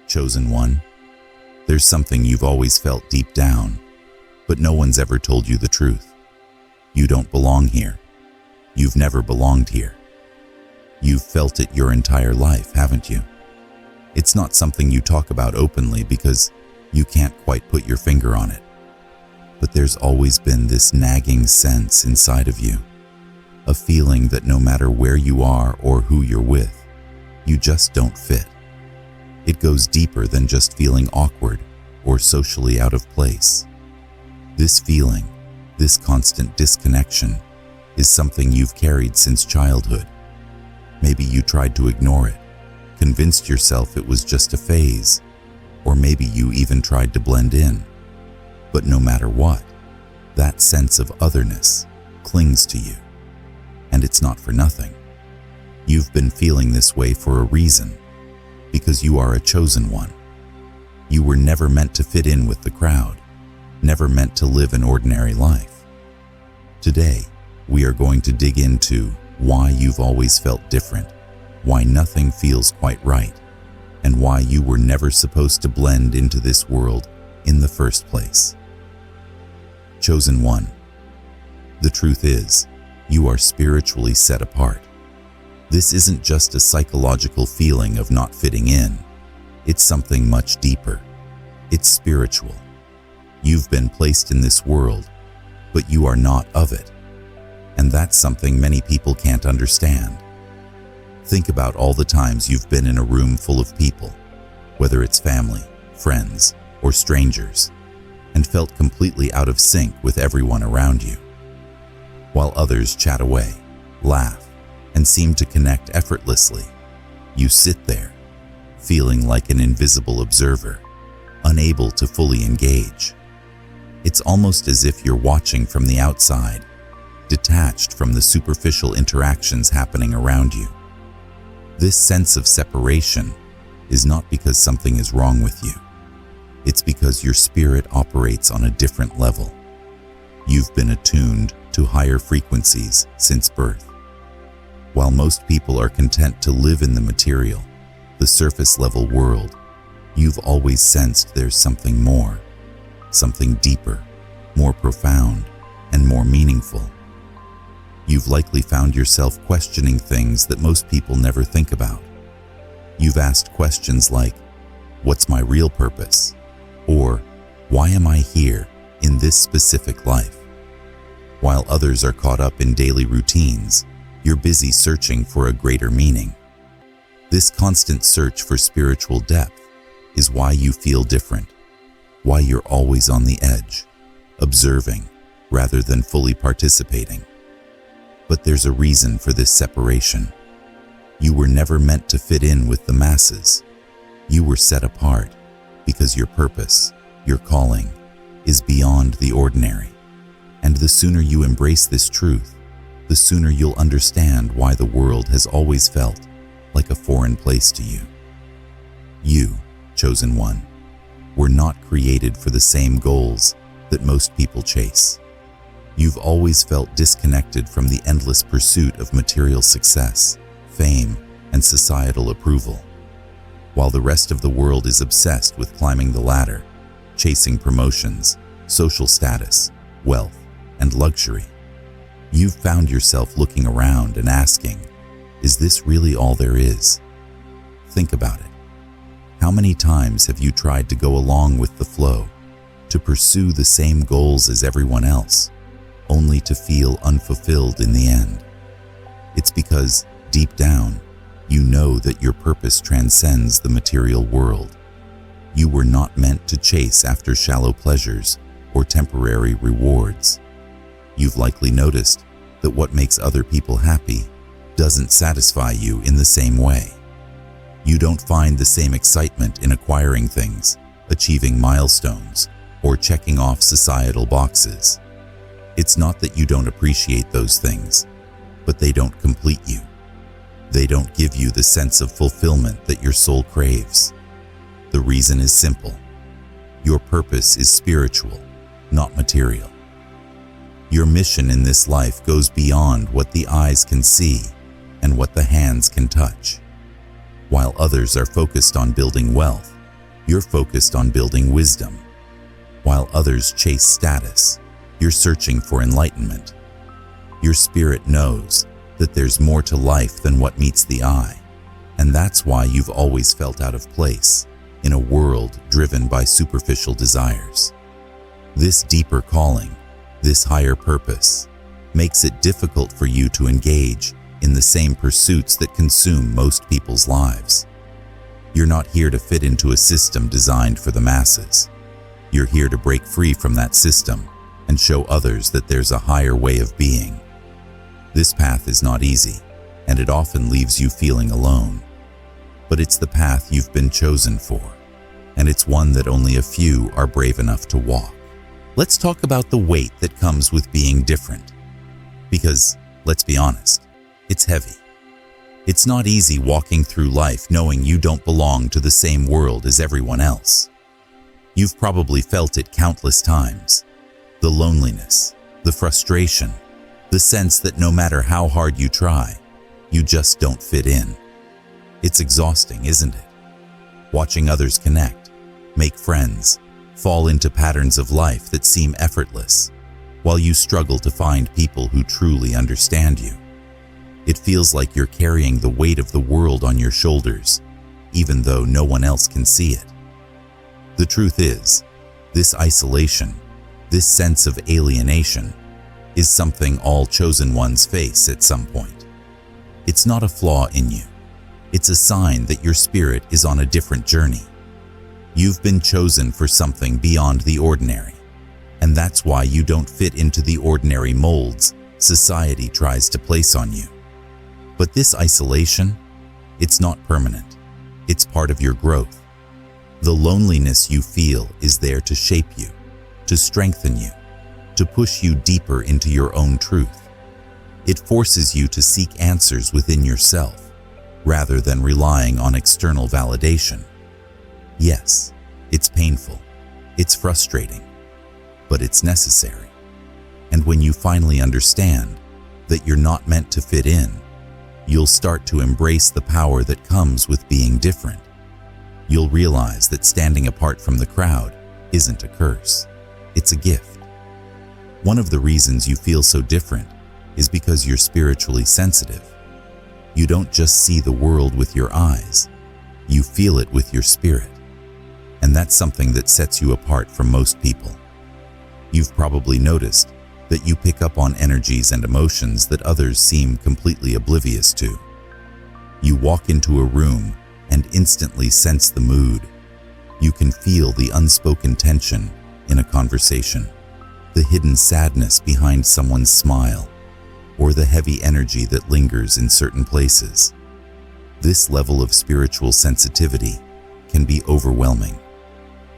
Chosen one, there's something you've always felt deep down, but no one's ever told you the truth. You don't belong here. You've never belonged here. You've felt it your entire life, haven't you? It's not something you talk about openly because you can't quite put your finger on it. But there's always been this nagging sense inside of you, a feeling that no matter where you are or who you're with, you just don't fit. It goes deeper than just feeling awkward or socially out of place. This feeling, this constant disconnection, is something you've carried since childhood. Maybe you tried to ignore it, convinced yourself it was just a phase, or maybe you even tried to blend in. But no matter what, that sense of otherness clings to you. And it's not for nothing. You've been feeling this way for a reason, because you are a chosen one. You were never meant to fit in with the crowd, never meant to live an ordinary life. Today, we are going to dig into why you've always felt different, why nothing feels quite right, and why you were never supposed to blend into this world in the first place. Chosen one, the truth is, you are spiritually set apart. This isn't just a psychological feeling of not fitting in. It's something much deeper. It's spiritual. You've been placed in this world, but you are not of it. And that's something many people can't understand. Think about all the times you've been in a room full of people, whether it's family, friends, or strangers, and felt completely out of sync with everyone around you. While others chat away, laugh, and seem to connect effortlessly, you sit there, feeling like an invisible observer, unable to fully engage. It's almost as if you're watching from the outside, detached from the superficial interactions happening around you. This sense of separation is not because something is wrong with you. It's because your spirit operates on a different level. You've been attuned to higher frequencies since birth. While most people are content to live in the material, the surface-level world, you've always sensed there's something more, something deeper, more profound, and more meaningful. You've likely found yourself questioning things that most people never think about. You've asked questions like, "What's my real purpose?" Or, "Why am I here in this specific life?" While others are caught up in daily routines, you're busy searching for a greater meaning. This constant search for spiritual depth is why you feel different, why you're always on the edge, observing rather than fully participating. But there's a reason for this separation. You were never meant to fit in with the masses. You were set apart because your purpose, your calling, is beyond the ordinary. And the sooner you embrace this truth, the sooner you'll understand why the world has always felt like a foreign place to you. You, chosen one, were not created for the same goals that most people chase. You've always felt disconnected from the endless pursuit of material success, fame, and societal approval. While the rest of the world is obsessed with climbing the ladder, chasing promotions, social status, wealth, and luxury, you've found yourself looking around and asking, is this really all there is? Think about it. How many times have you tried to go along with the flow, to pursue the same goals as everyone else, only to feel unfulfilled in the end? It's because, deep down, you know that your purpose transcends the material world. You were not meant to chase after shallow pleasures or temporary rewards. You've likely noticed that what makes other people happy doesn't satisfy you in the same way. You don't find the same excitement in acquiring things, achieving milestones, or checking off societal boxes. It's not that you don't appreciate those things, but they don't complete you. They don't give you the sense of fulfillment that your soul craves. The reason is simple. Your purpose is spiritual, not material. Your mission in this life goes beyond what the eyes can see and what the hands can touch. While others are focused on building wealth, You're focused on building wisdom. While others chase status, you're searching for enlightenment. Your spirit knows that there's more to life than what meets the eye, and that's why you've always felt out of place in a world driven by superficial desires. This deeper calling, this higher purpose, makes it difficult for you to engage in the same pursuits that consume most people's lives. You're not here to fit into a system designed for the masses. You're here to break free from that system and show others that there's a higher way of being. This path is not easy, and it often leaves you feeling alone. But it's the path you've been chosen for, and it's one that only a few are brave enough to walk. Let's talk about the weight that comes with being different. Because, let's be honest, it's heavy. It's not easy walking through life knowing you don't belong to the same world as everyone else. You've probably felt it countless times. The loneliness, the frustration, the sense that no matter how hard you try, you just don't fit in. It's exhausting, isn't it? Watching others connect, make friends, fall into patterns of life that seem effortless, while you struggle to find people who truly understand you. It feels like you're carrying the weight of the world on your shoulders, even though no one else can see it. The truth is, this isolation, this sense of alienation, is something all chosen ones face at some point. It's not a flaw in you. It's a sign that your spirit is on a different journey. You've been chosen for something beyond the ordinary, and that's why you don't fit into the ordinary molds society tries to place on you. But this isolation, it's not permanent. It's part of your growth. The loneliness you feel is there to shape you, to strengthen you, to push you deeper into your own truth. It forces you to seek answers within yourself, rather than relying on external validation. Yes, it's painful, it's frustrating, but it's necessary. And when you finally understand that you're not meant to fit in, you'll start to embrace the power that comes with being different. You'll realize that standing apart from the crowd isn't a curse, it's a gift. One of the reasons you feel so different is because you're spiritually sensitive. You don't just see the world with your eyes, you feel it with your spirit. And that's something that sets you apart from most people. You've probably noticed that you pick up on energies and emotions that others seem completely oblivious to. You walk into a room and instantly sense the mood. You can feel the unspoken tension in a conversation, the hidden sadness behind someone's smile, or the heavy energy that lingers in certain places. This level of spiritual sensitivity can be overwhelming.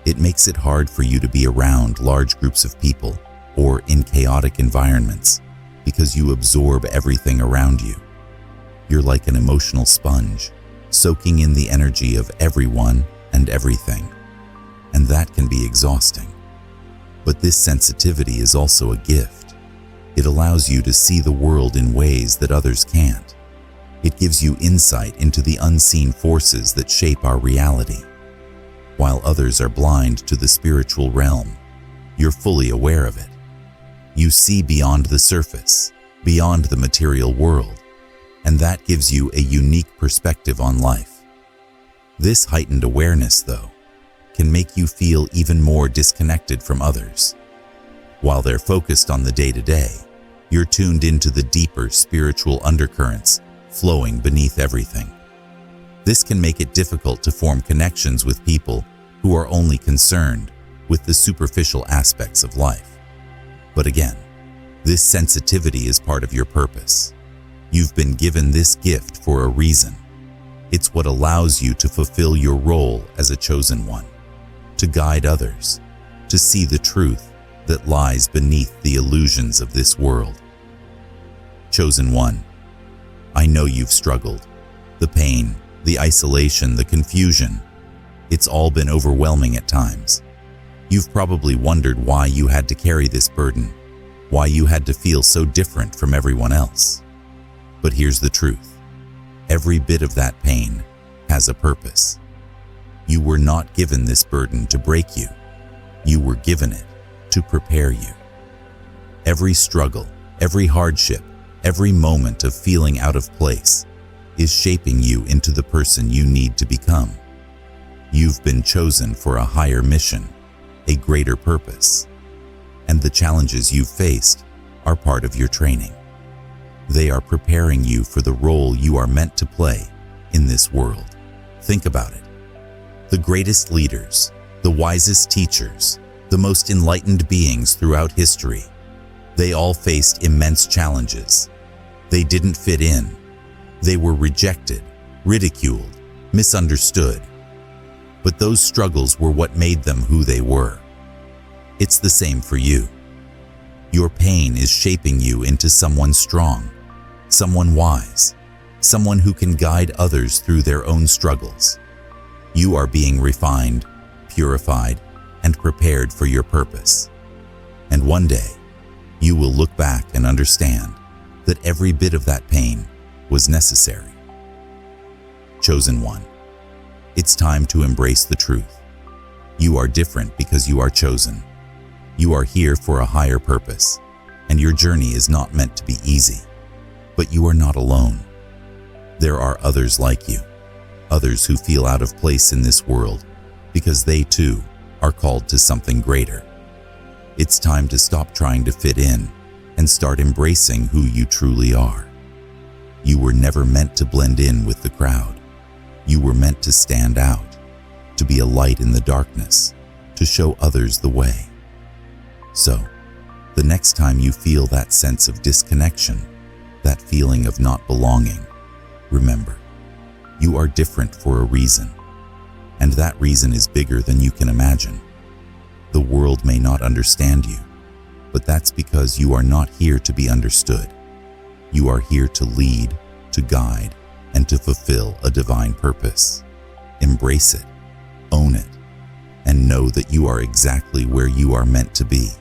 It makes it hard for you to be around large groups of people or in chaotic environments because you absorb everything around you. You're like an emotional sponge, soaking in the energy of everyone and everything, and that can be exhausting. But this sensitivity is also a gift. It allows you to see the world in ways that others can't. It gives you insight into the unseen forces that shape our reality. While others are blind to the spiritual realm, you're fully aware of it. You see beyond the surface, beyond the material world, and that gives you a unique perspective on life. This heightened awareness, though, can make you feel even more disconnected from others. While they're focused on the day-to-day, you're tuned into the deeper spiritual undercurrents flowing beneath everything. This can make it difficult to form connections with people who are only concerned with the superficial aspects of life. But again, this sensitivity is part of your purpose. You've been given this gift for a reason. It's what allows you to fulfill your role as a chosen one, to guide others, to see the truth that lies beneath the illusions of this world. Chosen one, I know you've struggled. The pain, the isolation, the confusion, it's all been overwhelming at times. You've probably wondered why you had to carry this burden, why you had to feel so different from everyone else. But here's the truth. Every bit of that pain has a purpose. You were not given this burden to break you. You were given it to prepare you. Every struggle, every hardship, every moment of feeling out of place is shaping you into the person you need to become. You've been chosen for a higher mission, a greater purpose, and the challenges you've faced are part of your training. They are preparing you for the role you are meant to play in this world. Think about it. The greatest leaders, the wisest teachers, the most enlightened beings throughout history, they all faced immense challenges. They didn't fit in. They were rejected, ridiculed, misunderstood. But those struggles were what made them who they were. It's the same for you. Your pain is shaping you into someone strong, someone wise, someone who can guide others through their own struggles. You are being refined, purified, and prepared for your purpose. And one day, you will look back and understand that every bit of that pain was necessary. Chosen one. It's time to embrace the truth. You are different because you are chosen. You are here for a higher purpose, and your journey is not meant to be easy. But you are not alone. There are others like you, others who feel out of place in this world because they too are called to something greater. It's time to stop trying to fit in and start embracing who you truly are. You were never meant to blend in with the crowd. You were meant to stand out, to be a light in the darkness, to show others the way. So, the next time you feel that sense of disconnection, that feeling of not belonging, remember, you are different for a reason, and that reason is bigger than you can imagine. The world may not understand you, but that's because you are not here to be understood. You are here to lead, to guide, and to fulfill a divine purpose. Embrace it, own it, and know that you are exactly where you are meant to be.